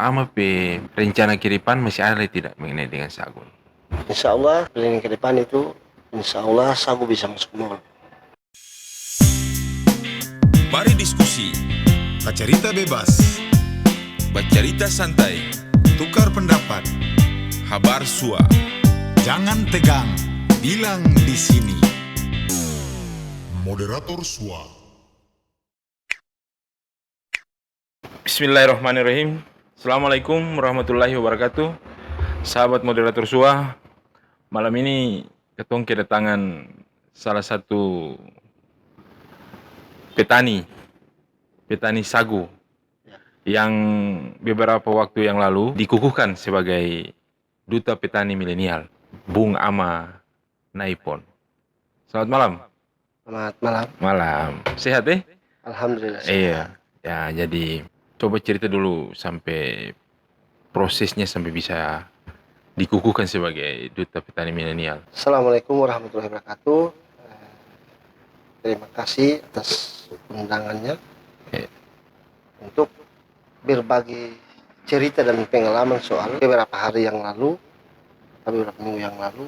Ama pe rencana ke depan masih ada tidak mengenai dengan sagu? Insya Allah planning ke depan itu Insya Allah Sagu bisa masuk mall. Mari diskusi, bercerita bebas, bercerita santai, tukar pendapat, habar sua. Jangan tegang, bilang di sini. Moderator sua. Bismillahirrahmanirrahim. Assalamualaikum warahmatullahi wabarakatuh. Sahabat moderator sua, malam ini ketong kedatangan salah satu petani sagu yang beberapa waktu yang lalu dikukuhkan sebagai duta petani milenial, Bung Ama Naipon. Selamat malam. Selamat malam. Malam. Sehat Alhamdulillah sehat. Iya. Ya, jadi coba cerita dulu sampai prosesnya sampai bisa dikukuhkan sebagai duta petani milenial. Assalamualaikum warahmatullahi wabarakatuh. Terima kasih atas undangannya untuk berbagi cerita dan pengalaman soal beberapa hari yang lalu, beberapa minggu yang lalu,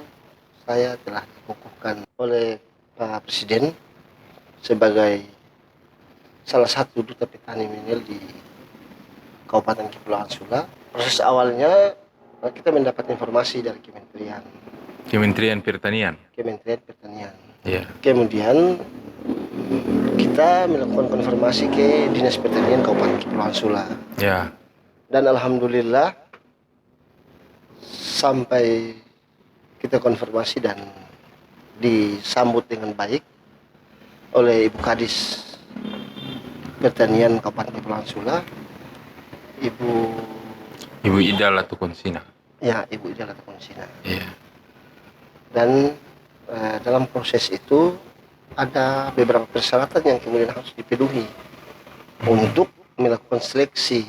saya telah dikukuhkan oleh Pak Presiden sebagai salah satu duta petani milenial di Kabupaten Kepulauan Sula. Proses awalnya kita mendapat informasi dari Kementerian Pertanian. Yeah. Kemudian kita melakukan konfirmasi ke Dinas Pertanian Kabupaten Kepulauan Sula. Ya. Dan alhamdulillah sampai kita konfirmasi dan disambut dengan baik oleh Ibu Kadis Pertanian Kabupaten Kepulauan Sula, Ibu Ida Latukonsina. Ya, Ibu Ida Latukonsina. Iya. Dan dalam proses itu ada beberapa persyaratan yang kemudian harus dipenuhi untuk melakukan seleksi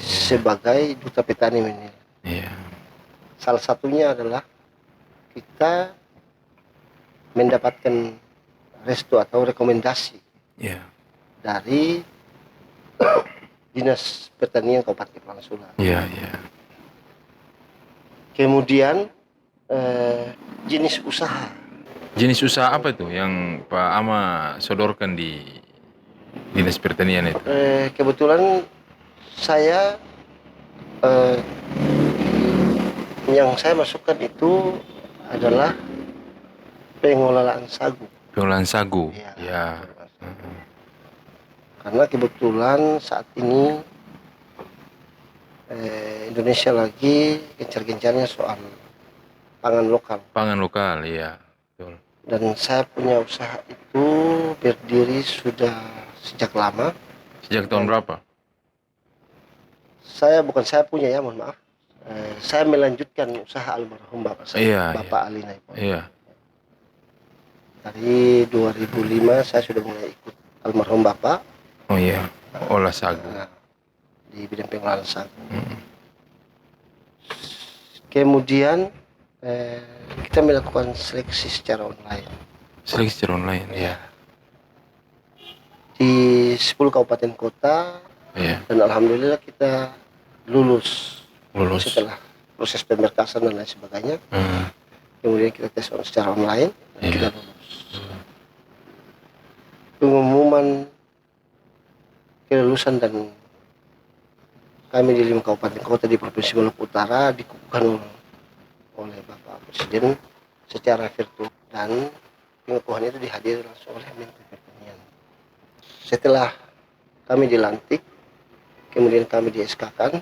sebagai duta petani milenial. Iya. Salah satunya adalah kita mendapatkan restu atau rekomendasi dari Dinas Pertanian Kabupaten Kepulauan Sula. Iya. Kemudian jenis usaha. Jenis usaha apa itu yang Pak Ama sodorkan di Dinas Pertanian itu? Kebetulan saya yang saya masukkan itu adalah pengelolaan sagu. Pengelolaan sagu. Ya. Karena kebetulan saat ini Indonesia lagi gencar-gencarnya soal pangan lokal. Pangan lokal, iya. Betul. Dan saya punya usaha itu berdiri sudah sejak lama. Sejak tahun berapa? Saya punya ya, mohon maaf. Saya melanjutkan usaha almarhum Bapak saya, Bapak Ali Naipon. Iya. Dari 2005 saya sudah mulai ikut almarhum Bapak. Oh iya, olah sagu. Di bidang pengelolaan sagu. Kemudian kita melakukan seleksi secara online. Ya. Di 10 kabupaten kota. Dan alhamdulillah kita lulus. Setelah proses pemberkasan dan lain sebagainya. Kemudian kita tes secara online dan kita lulus. Pengumuman kelulusan dan kami di 5 kabupaten kota di Provinsi Maluku Utara dikukuhkan oleh Bapak Presiden secara virtual dan pengukuhan itu dihadiri langsung oleh Menteri Pertanian. Setelah kami dilantik, kemudian kami di-SK-kan,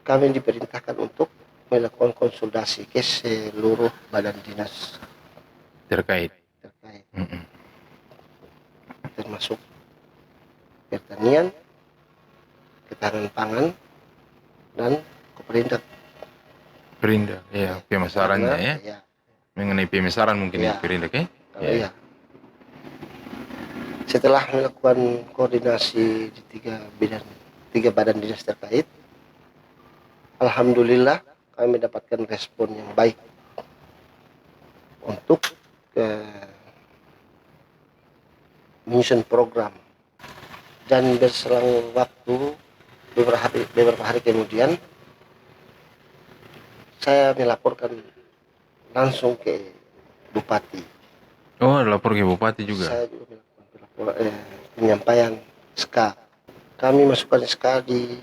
kami diperintahkan untuk melakukan konsultasi ke seluruh badan dinas terkait. Termasuk pertanian, ketahanan pangan, dan Koperindak. Ya, pemasarannya ya. Mengenai pemasaran mungkin ya. Koperindak Iya. Setelah melakukan koordinasi di tiga badan dinas terkait, alhamdulillah kami mendapatkan respon yang baik untuk menyusun program. Dan berselang waktu beberapa hari kemudian saya melaporkan langsung ke bupati. Oh, lapor ke bupati juga. Saya juga melakukan penyampaian SK. Kami masukkan SK di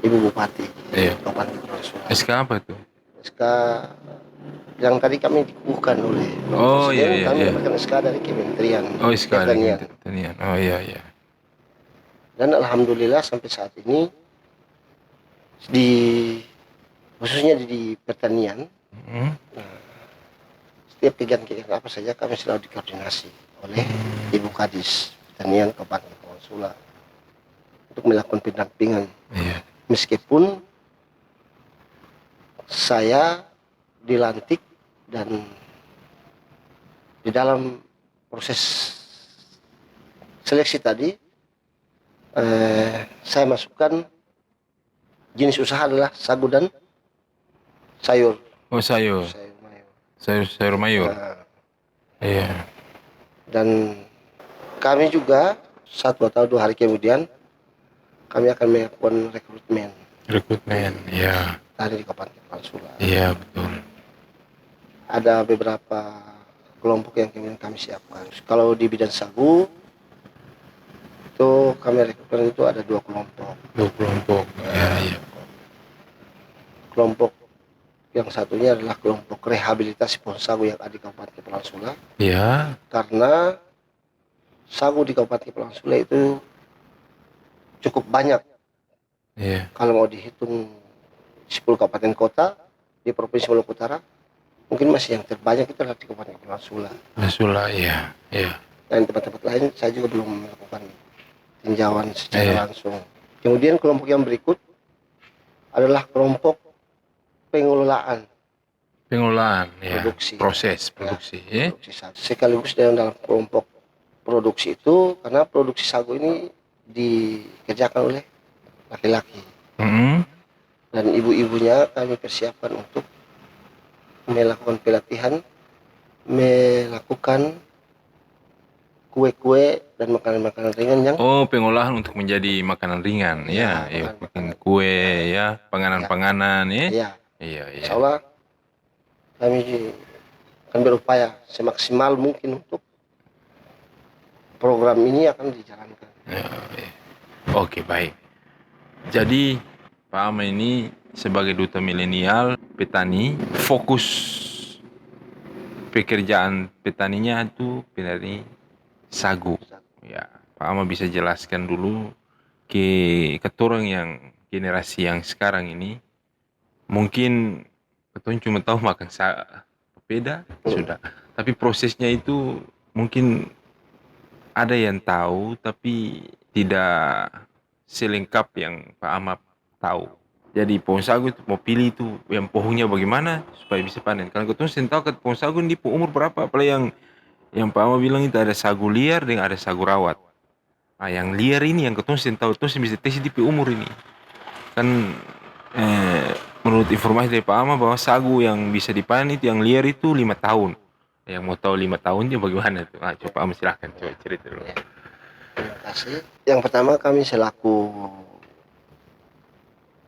Ibu Bupati, Iya. Kabupaten Kepulauan Sula. SK apa tuh? SK yang tadi kami dikukuhkan oleh Bapak Oh, Presiden, iya, iya, kami iya. dapatkan SK dari Kementerian Oh, SK dari Pertanian. Kementerian. Oh, iya, iya. Dan alhamdulillah sampai saat ini di khususnya di pertanian, Hmm. setiap kegiatan-kegiatan apa saja kami selalu dikoordinasi oleh Ibu Kadis Pertanian Kabupaten Kepulauan Sula untuk melakukan pendampingan. Iya. Meskipun saya dilantik dan di dalam proses seleksi tadi saya masukkan jenis usaha adalah sagu dan sayur. Oh, sayur. Sayur mayur. Sayur mayur. Nah, Iya. dan kami juga 1 atau 2 hari kemudian kami akan melakukan Rekrutmen. Iya. tadi di Kabupaten Kepulauan Sula. Iya, betul. Ada beberapa kelompok yang kemudian kami siapkan. Kalau di bidang sagu itu kami rekrutmen itu ada 2 kelompok. 2 kelompok. Iya, iya. Kelompok yang satunya adalah kelompok rehabilitasi pohon sagu yang ada di Kabupaten Kepulauan Sula, Iya. karena sagu di Kabupaten Kepulauan Sula itu cukup banyak. Iya. Kalau mau dihitung 10 kabupaten kota di Provinsi Maluku Utara, mungkin masih yang terbanyak itu adalah di Kabupaten Kepulauan Sula. Sula, iya. Iya. Dan tempat-tempat lain saya juga belum melakukan tinjauan secara Iya. langsung. Kemudian kelompok yang berikut adalah kelompok pengelolaan Pengolahan, ya. Produksi. Proses produksi, ya. produksi sagu. Sekaligus dalam kelompok produksi itu, karena produksi sagu ini dikerjakan oleh laki-laki Hmm. dan ibu-ibunya kami persiapkan untuk melakukan pelatihan, melakukan kue-kue dan makanan-makanan ringan yang Oh, pengolahan untuk menjadi makanan ringan, ya. Ya, Ya, makanan-makanan. bikin kue, ya. Panganan-panganan, ya. ya, Iya, iya. insya Allah kami akan berupaya semaksimal mungkin untuk program ini akan dijalankan. Ya, ya. Oke, baik. Jadi, Pak Ama ini sebagai duta milenial petani, fokus pekerjaan petaninya itu petani sagu. Ya, Pak Ama bisa jelaskan dulu ke keturang yang generasi yang sekarang ini, mungkin keturang cuma tahu makan papeda sudah, tapi prosesnya itu mungkin ada yang tahu tapi tidak selengkap yang Pak Ama tahu. Jadi pohon sagu itu mau pilih itu yang pohonnya bagaimana supaya bisa panen. Karena keturang sering tahu kan pohon sagu ini umur berapa, apalagi yang Pak Ama bilang itu ada sagu liar dan ada sagu rawat. Nah, yang liar ini yang keturang sering tahu, terus bisa tes di umur ini. Kan menurut informasi dari Pak Ama bahwa sagu yang bisa dipanen itu yang liar itu 5 tahun. Yang mau tahu 5 tahunnya bagaimana tuh? Nah, coba Pak Ama silahkan coba cerita dulu. Terima kasih. Yang pertama, kami selaku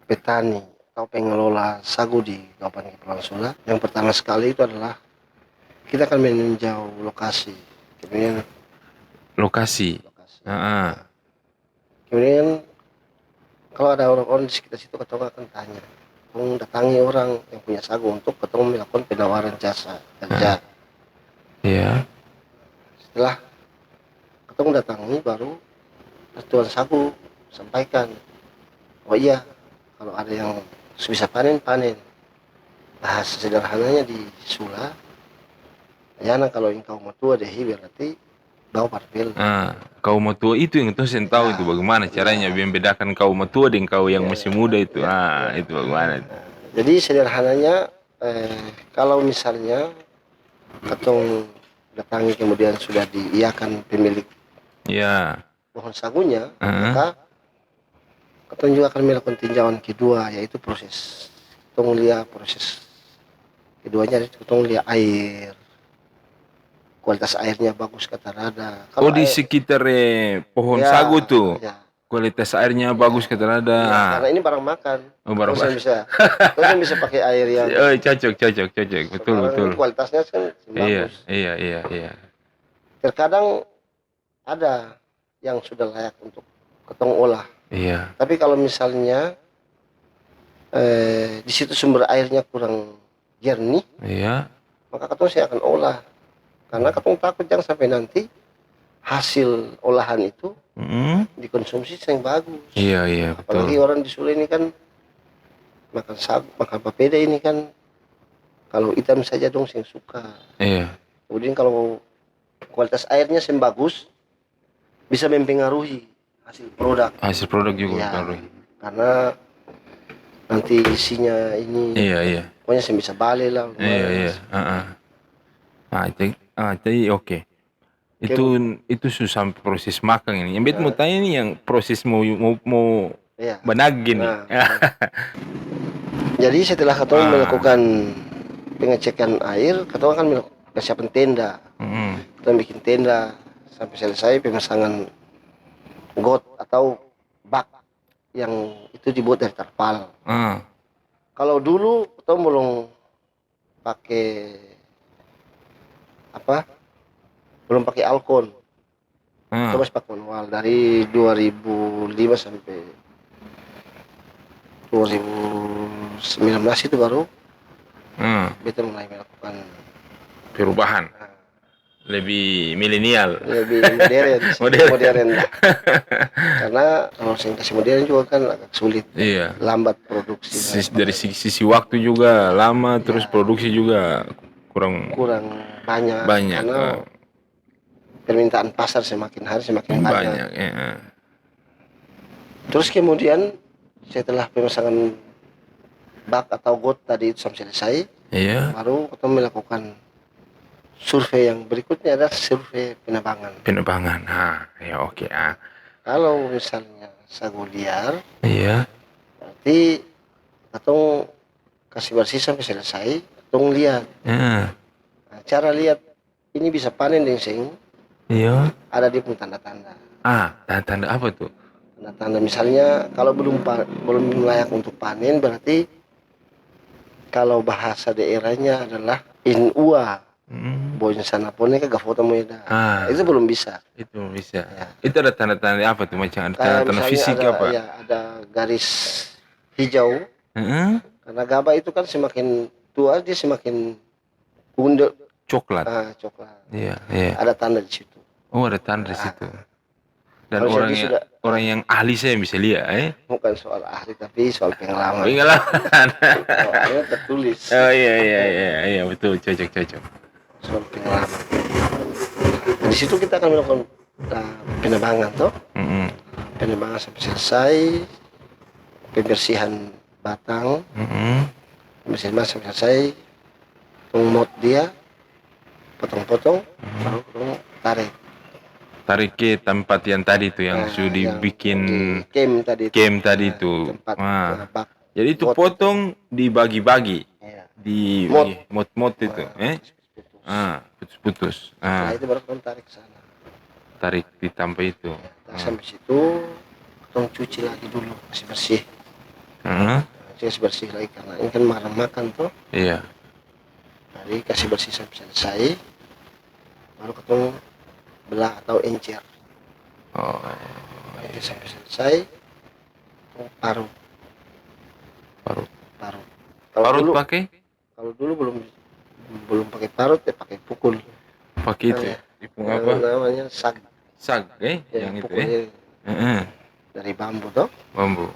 petani atau pengelola sagu di Kabupaten Kepulauan Sula, yang pertama sekali itu adalah kita akan meninjau lokasi. Kemudian Lokasi. kemudian kalau ada orang-orang di sekitar situ, ketemu akan tanya, datangi orang yang punya sagu untuk ketemu melakukan penawaran jasa kerja. Iya. Setelah ketemu datangi, baru tuan sagu sampaikan, oh iya, kalau ada yang bisa panen, bahasa sederhananya di Sula, yana kalau engkau mau tua dehi berarti bau parpil. Kau mau tua itu yang tuh saya tahu itu bagaimana caranya biar bedakan kau mau tua dengan kau yang masih muda itu. Itu bagaimana itu. Jadi sederhananya, kalau misalnya ketong datangi kemudian sudah diiakan pemilik Ya. pohon sagunya, maka ketong juga akan melakukan tinjauan kedua, yaitu proses. Ketong lihat proses keduanya, ketong lihat air, kualitas airnya bagus kata rada. Kalau di sekitar pohon sagu tuh. Ya, kualitas airnya bagus kata ada. Iya, karena ini barang makan. Oh, baru Terus bisa pakai air yang oh, cocok, betul, sekarang betul. ini kualitasnya kan Iya, bagus. iya. Terkadang ada yang sudah layak untuk ketong olah. Iya, Tapi kalau misalnya di situ sumber airnya kurang jernih, iya. maka ketong saya akan olah. Karena ketong takut jangan sampai nanti hasil olahan itu Mm-mm. dikonsumsi yang bagus. Iya, Apalagi betul. orang di Sule ini kan makan sagu, makan papeda ini kan kalau hitam saja dong yang suka. Iya, Kemudian kalau kualitas airnya yang bagus bisa mempengaruhi hasil produk. hasil produk juga Ya, berpengaruh. karena nanti isinya ini Iya. pokoknya saya bisa balik lah. Iya. Heeh. Jadi oke. Itu susah sampai proses makan ini. Yang bet mau tanya nih yang proses mau Ya. benagin nih. Nah, jadi setelah ketong melakukan pengecekan air, ketong akan melakukan persiapan tenda. Mm-mm. Kita bikin tenda sampai selesai pemasangan got atau bak yang itu dibuat dari terpal. Ah, Kalau dulu kita belum pakai belum pakai alkon, kita masih pakai manual dari 2005 sampai 2019 itu baru kita mulai melakukan perubahan lebih milenial. lebih modern lah. Karena kalau saya kasih modern juga kan agak sulit, Iya. lambat produksi. Dari sisi waktu juga lama, terus produksi juga kurang banyak. Karena permintaan pasar semakin hari semakin banyak. ya. Terus kemudian setelah pemasangan bak atau got tadi itu sampai selesai, Iya. baru kita melakukan survei yang berikutnya adalah survei penebangan. Penebangan. Ya oke. Kalau misalnya sagu liar, Iya. berarti atau kasih bersih sampai selesai, atau lihat. Ya. Nah, cara lihat ini bisa panen dengan sing Iya. ada di pun tanda-tanda. Tanda apa tuh? Tanda-tanda misalnya kalau belum layak untuk panen, berarti kalau bahasa daerahnya adalah inua. Boynya sana pone ke foto muda. Itu belum bisa. Itu bisa. Ya. Itu ada tanda-tanda apa tuh, macam ada tanda-tanda fisik ada, apa? Ya, ada garis hijau. Karena gabah itu kan semakin tua dia semakin bunduk Coklat. coklat. Iya. Ada tanda di situ. Oh, ada tanda di situ. Dan Kalau orang yang ahli saya bisa lihat, bukan soal ahli tapi soal pengalaman. Pengalaman. Soalnya tertulis. Oh iya, betul, cocok. Soal pengalaman. Di situ kita akan melakukan penebangan toh. Penebangan sampai selesai, pembersihan batang, pembersihan sampai selesai, mengemot dia, potong-potong, baru tarik ke tempat yang tadi tuh yang sudah dibikin kem tadi itu. Tempat bak. Jadi itu potong dibagi-bagi, di mot itu, putus-putus. Nah itu baru kita tarik sana. Tarik di tanpa itu. Sampai situ, kita cuci lagi dulu, kasih bersih. Kasih bersih lagi karena ini kan makan tuh. Iya. Jadi kasih bersih sampai selesai, baru kita belah atau encer. Itu sampai selesai, parut. Parut pakai? Kalau dulu belum pakai parut, ya pakai pukul. Pakai itu. Ipung apa? Namanya sag. Sag, Ya, yang itu dari bambu toh. Bambu.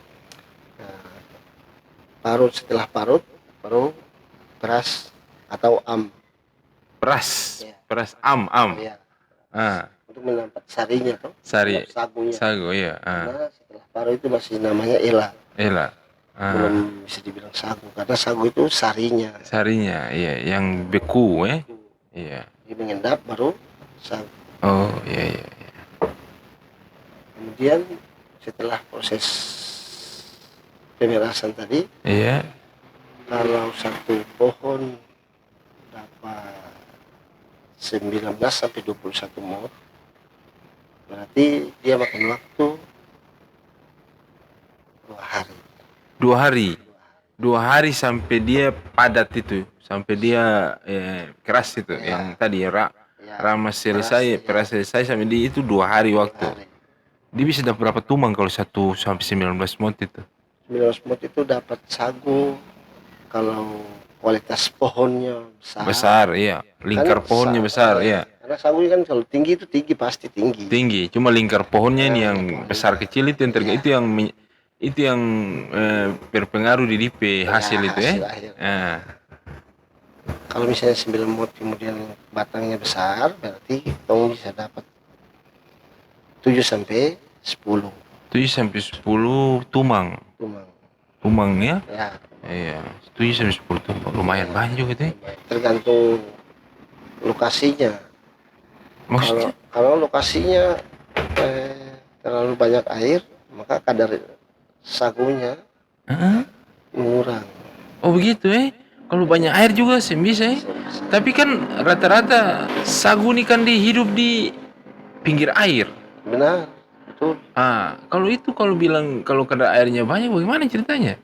Parut, setelah parut baru peras atau am. Peras. Ya. Peras am. Ya. Untuk menampak sarinya toh. Sari. Sagunya. Sagu ya. Karena setelah parut itu masih namanya ela. Belum bisa dibilang sagu karena sagu itu sarinya. Sarinya, iya, yang beku, Iya. Dia mengendap baru sagu. Oh, iya. Kemudian setelah proses pemerasan tadi, Iya. kalau satu pohon dapat 19 sampai 21 mot, berarti dia makan waktu 2 hari. 2 hari sampai dia padat itu, sampai dia keras itu, Ya. yang tadi Ya, ramas selesai, keras, peras selesai sampai dia itu 2 hari waktu. hari. Dia bisa dapat berapa tumang kalau 1 sampai 19 mot itu? 19 mot itu dapat sagu kalau kualitas pohonnya besar. Besar, iya. Lingkar pohonnya besar, iya. Karena sagu ini kan kalau tinggi itu pasti tinggi. Tinggi, cuma lingkar pohonnya ini yang pohonnya. besar kecil itu yang itu yang berpengaruh di DP hasil itu ya. hasil akhir. Ah, Kalau misalnya 9 mot kemudian batangnya besar, berarti kamu bisa dapat 7 sampai 10 7 sampai 10 tumang. tumang. Tumangnya, Ya, iya. 7 sampai 10 tumang, lumayan banyak juga itu ya. tergantung lokasinya. Maksudnya? Kalau lokasinya terlalu banyak air, maka kadar sagunya Heeh. mengurang. Oh begitu Kalau banyak air juga sih bisa Tapi kan rata-rata sagu ini kan hidup di pinggir air. Benar, betul. Kalau bilang kalau kadar airnya banyak, bagaimana ceritanya?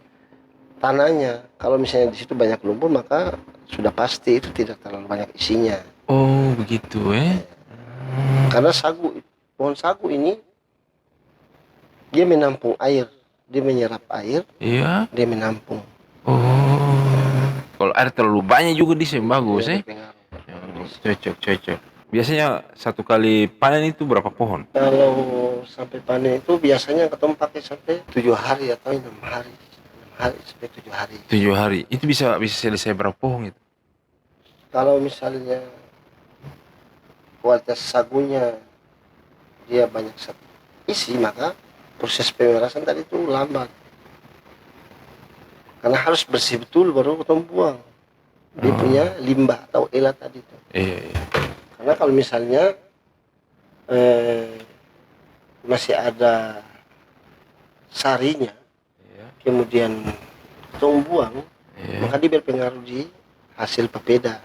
Tanahnya, kalau misalnya di situ banyak lumpur, maka sudah pasti itu tidak terlalu banyak isinya. Oh begitu Karena pohon sagu ini dia menampung air, dia menyerap air, Iya. dia menampung. Oh. Kalau air terlalu banyak juga di sini bagus Dia berpengaruh. Cocok. Biasanya satu kali panen itu berapa pohon? Kalau sampai panen itu biasanya ketemu pakai sampai 7 hari atau 6 hari. 6 hari sampai 7 hari. 7 hari. Itu bisa selesai berapa pohon itu? Kalau misalnya kualitas sagunya dia banyak isi, maka proses pemerasan tadi itu lambat. Karena harus bersih betul baru ketemu buang. Dia punya limbah atau elat tadi itu. Iya. Karena kalau misalnya masih ada sarinya, Iya. kemudian ketemu buang, Iya. maka dia berpengaruh di hasil papeda.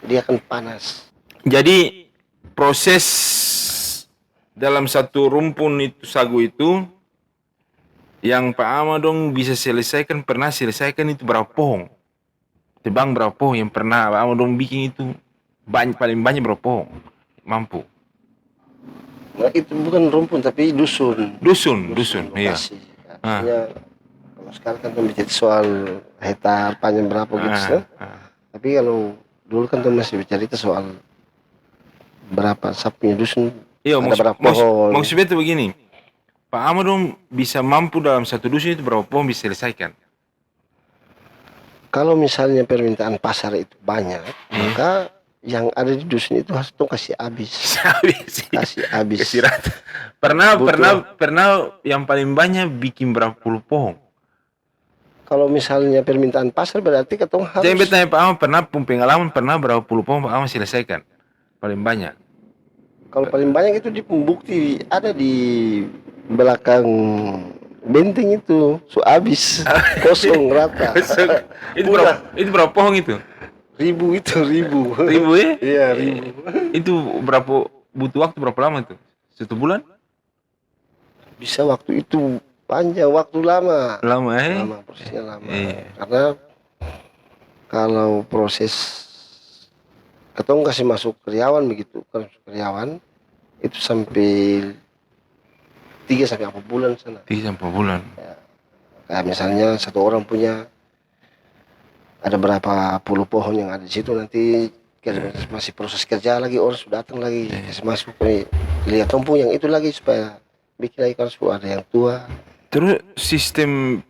Dia akan panas. Jadi proses dalam satu rumpun itu sagu itu yang Pak Amadong bisa pernah selesaikan itu berapa pohon? Tebang berapa pohon yang pernah Pak Amadong bikin itu paling banyak berapa pohon? Mampu. Nah, itu bukan rumpun tapi dusun. Dusun, iya. Lokasi. Artinya kalau sekarang kan bicara soal hektar panjang berapa gitu. Tapi kalau dulu kan masih bicara itu soal berapa sapinya dusun. Iya, ada berapa pohon. maksudnya itu begini. Pak Amadong bisa mampu dalam satu dusun itu berapa pohon bisa selesaikan? Kalau misalnya permintaan pasar itu banyak, maka yang ada di dusun itu harus kasih habis. Kasih habis. Kasih rata. Pernah yang paling banyak bikin berapa puluh pohon? Kalau misalnya permintaan pasar berarti ketong harus. Jangan bertanya Pak Ahmad pengalaman pernah berapa puluh pohon Pak Ahmad selesaikan? Paling banyak. Kalau paling banyak itu di pembukti ada di belakang benteng itu, habis kosong rata. Itu berapa pohon itu? Ribu. Ribu ya? Iya, ribu. Itu butuh waktu berapa lama itu? 1 bulan? Bisa waktu itu panjang, waktu lama. Lama Lama, prosesnya lama. Iya. Karena kalau proses ketong kasih masuk karyawan begitu, kalau karyawan itu sampai 3 sampai 4 bulan sana. 3 sampai bulan. Kayak misalnya satu orang punya ada berapa puluh pohon yang ada di situ, nanti masih proses kerja lagi, orang sudah datang lagi kasih masuk lihat tumpung yang itu lagi supaya bikin lagi kalau ada yang tua. Terus sistem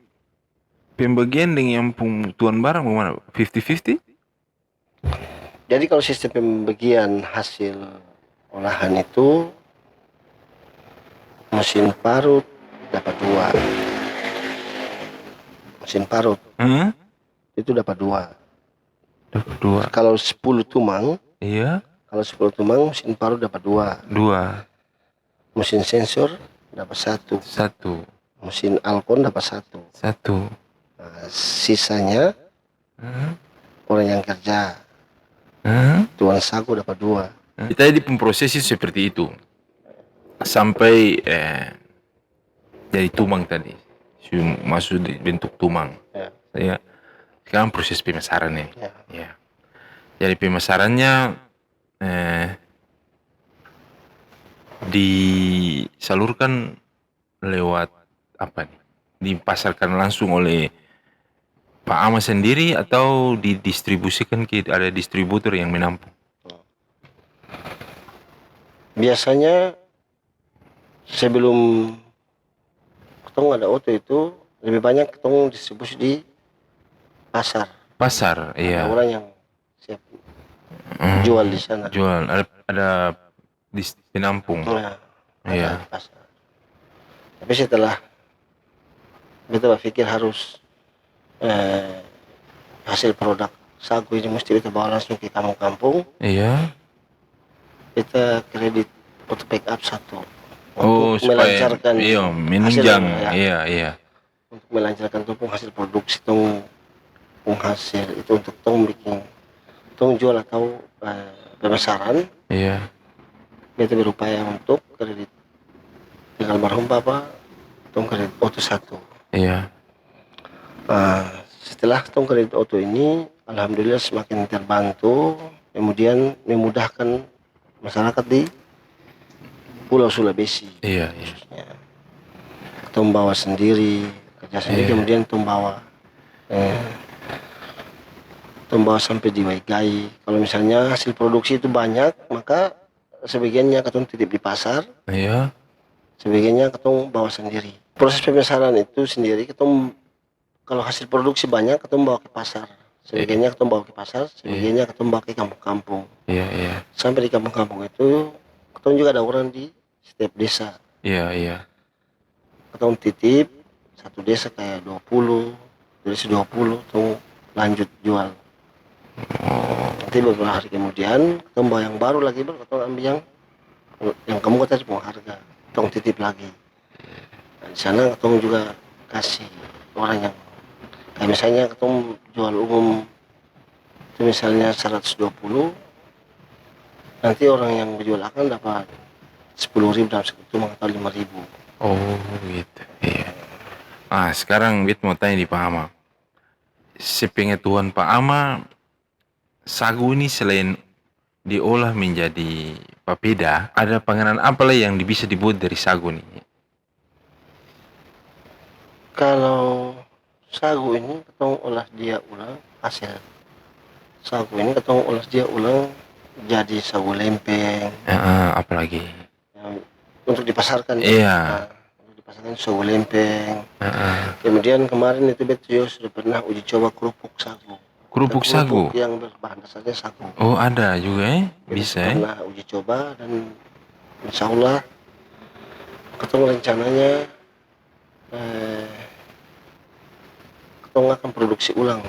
pembagian dengan tuan barang bagaimana? 50-50? Jadi kalau sistem pembagian hasil olahan itu mesin parut dapat 2. Mesin parut itu dapat 2. Dapat 2. Kalau 10 tumang, Iya. kalau 10 tumang mesin parut dapat 2. 2. Mesin sensor dapat 1. 1. Mesin alkon dapat 1. 1. Nah, sisanya orang yang kerja. Tuan sagu dapat 2. Tadi pemproses seperti itu sampai jadi tumang tadi masuk di bentuk tumang. Ya. Ya. Sekarang proses pemasaran nih. Ya. Ya. Jadi pemasarannya disalurkan lewat apa nih? Dipasarkan langsung oleh Pak Ama sendiri atau didistribusikan ke ada distributor yang menampung? Biasanya sebelum ketong ada auto itu lebih banyak ketong distribusi di pasar. Pasar, iya. Ada orang yang siap jual di sana. Jual, ada di penampung. Nah, Iya. ada di pasar. Tapi setelah kita berpikir harus hasil produk sagu ini mesti kita bawa langsung ke kampung-kampung, Iya. kita kredit untuk backup satu Oh, untuk supaya melancarkan iya, menunjang. hasil, ya. Iya, iya. Untuk melancarkan tuh hasil produksi tong hasil itu untuk tong bikin tong jual atau pemasaran. Iya. Kita berupaya untuk kredit dengan almarhum bapak tong kredit auto satu. Iya. Setelah tong kredit auto ini alhamdulillah semakin terbantu, kemudian memudahkan masyarakat di Pulau Sulawesi. Iya, iya. Khususnya tong bawa sendiri, kerja sendiri, kemudian tong bawa sampai di Waigai. Kalau misalnya hasil produksi itu banyak, maka sebagiannya ketong titip di pasar, Iya. sebagiannya ketong bawa sendiri. Proses pemasaran itu sendiri ketong kalau hasil produksi banyak ketong bawa ke pasar, sebagiannya ketong bawa ke pasar, sebagiannya ketong bawa ke kampung-kampung. Iya, iya. Sampai di kampung-kampung itu ketong juga ada orang di setiap desa. Iya, iya. Ketong titip satu desa kayak 20, desa 20 ketong lanjut jual. Nanti beberapa hari kemudian ketong bawa yang baru lagi, baru ketong ambil yang kamu kata di harga, ketong titip lagi. Nah, di sana ketong juga kasih orang yang kayak misalnya ketong jual umum itu misalnya 120, nanti orang yang menjual akan dapat 10.000 dalam satu atau 5.000. Oh, gitu. Iya. Sekarang Bit mau tanya di Pak Ama. Sepengetahuan Pak Ama, sagu ini selain diolah menjadi papeda, ada panganan apa lagi yang bisa dibuat dari sagu nih? Kalau sagu ini ketong olah dia ulang hasil sagu ini ketong olah dia ulang jadi sagu lempeng. Apalagi? Untuk dipasarkan. Iya. Untuk dipasarkan sagu lempeng. Kemudian kemarin itu betul sudah pernah uji coba kerupuk sagu. Kerupuk sagu? Yang berbahan dasarnya sagu. Oh, ada juga bisa pernah uji coba dan insya Allah ketong rencananya ketong akan produksi ulang.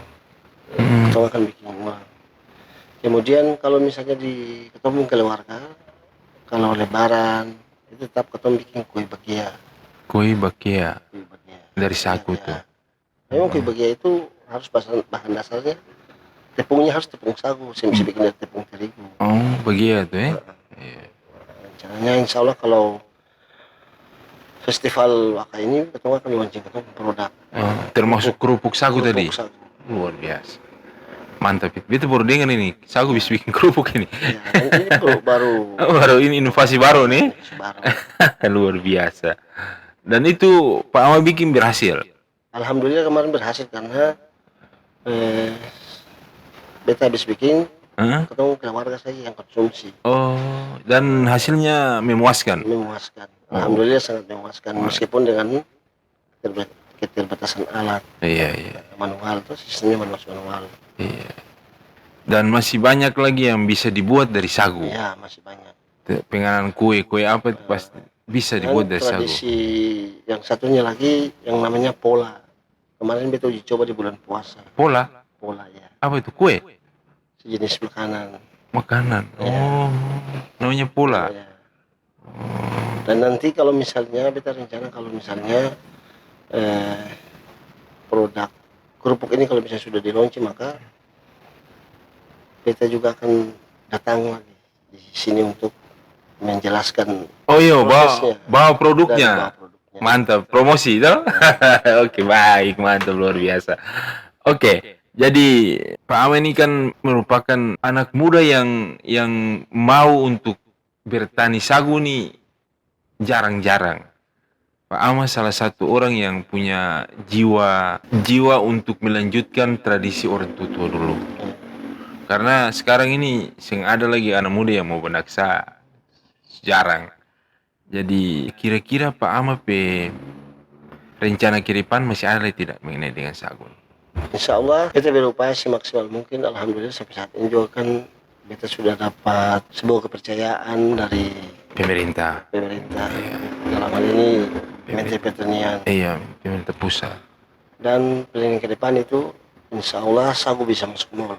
Ketong akan bikin ulang. Kemudian kalau misalnya di ketemu keluarga, kalau lebaran itu tetap ketong bikin kue bagia. Kue bagia dari sagu ya. tuh. Memang kue bagia itu harus bahan dasarnya tepungnya harus tepung sagu, saya bisa bikin dari tepung terigu. Oh, bagia tuh Rencananya insya Allah kalau festival Waka ini ketemu akan launching ketemu produk. Termasuk kerupuk sagu tadi. Sagu. Luar biasa. Mantap. Itu baru dengan ini. Sagu bisa bikin kerupuk ini. Ya, ini baru baru ini inovasi baru nih. Luar biasa. Dan itu Pak Ama bikin berhasil. Alhamdulillah kemarin berhasil karena beta habis bikin ketemu keluarga saya yang konsumsi. Oh, dan hasilnya memuaskan. Memuaskan. Alhamdulillah sangat memuaskan meskipun dengan keterbatasan alat. Iya. Manual itu sistemnya manual. Iya. Dan masih banyak lagi yang bisa dibuat dari sagu. Iya, masih banyak. Penganan kue apa itu pasti bisa dibuat dari sagu. Tradisi yang satunya lagi yang namanya pola. Kemarin beta uji coba di bulan puasa. Pola Ya. apa itu? Kue? Sejenis Makanan. Oh, namanya pola. Ya. Dan nanti kalau misalnya beta rencana kalau misalnya produk kerupuk ini kalau misalnya sudah di launching, maka beta juga akan datang lagi di sini untuk menjelaskan bawa produknya. Mantap, promosi toh? Oke, baik, mantap, luar biasa. Oke, jadi Pak Ama ini kan merupakan anak muda yang mau untuk bertani sagu nih jarang-jarang. Pak Ama salah satu orang yang punya jiwa jiwa untuk melanjutkan tradisi orang tua dulu. Karena sekarang ini sing ada lagi anak muda yang mau bernaksa jarang. Jadi kira-kira Pak Ama rencana ke depan masih ada tidak mengenai dengan sagu? Insya Allah kita berupaya semaksimal mungkin. Alhamdulillah sampai saat ini juga kan kita sudah dapat sebuah kepercayaan dari Pemerintah. pemerintah. Dalam hal ini Menteri Pertanian. Iya, pemerintah pusat. Dan planning ke depan itu insya Allah sagu bisa masuk mall.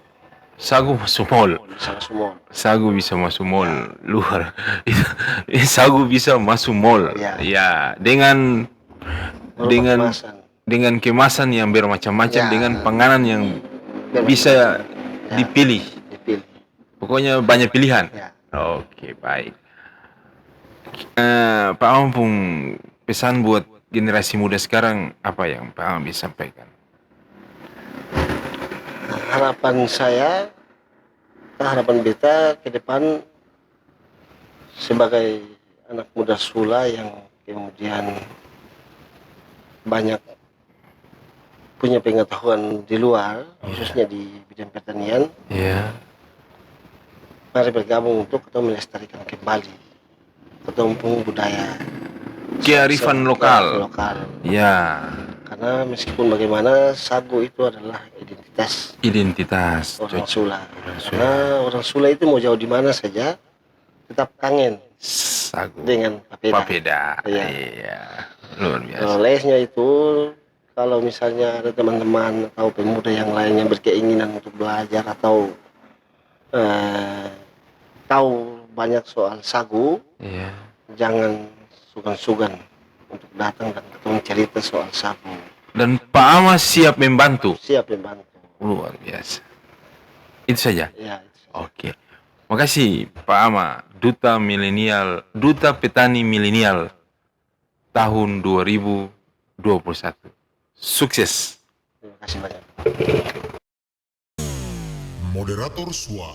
Sagu masuk mall. Bisa masuk mall. Sagu bisa masuk mall. Luar. Sagu bisa masuk mall. Ya. Ya, dengan dengan Kemasan. dengan kemasan yang bermacam-macam, Ya. dengan panganan yang bisa dipilih. Dipilih. Pokoknya banyak pilihan. Ya. Oke, baik. Pak Ampung, pesan buat generasi muda sekarang apa yang Pak Am bisa sampaikan? Harapan saya, harapan beta ke depan sebagai anak muda Sula yang kemudian banyak punya pengetahuan di luar, khususnya di bidang pertanian, Ya. mari bergabung untuk kita melestarikan kembali ketumpung budaya Kearifan lokal. Ya. Karena meskipun bagaimana sagu itu adalah identitas orang Sula. Karena orang Sula itu mau jauh di mana saja tetap kangen Sagu. dengan papeda. Papeda. Iya. Iya. Luar biasa. Olehnya itu kalau misalnya ada teman-teman atau pemuda yang lainnya berkeinginan untuk belajar atau tahu banyak soal sagu, Iya. jangan sugan-sugan untuk datang dan ketemu cerita soal sagu. Dan Pak Ama siap membantu. Siap membantu. Luar biasa. Itu saja. Ya, itu. Oke. Makasih Pak Ama, Duta Milenial, Duta Petani Milenial tahun 2021. Sukses. Terima kasih banyak. Moderator SWA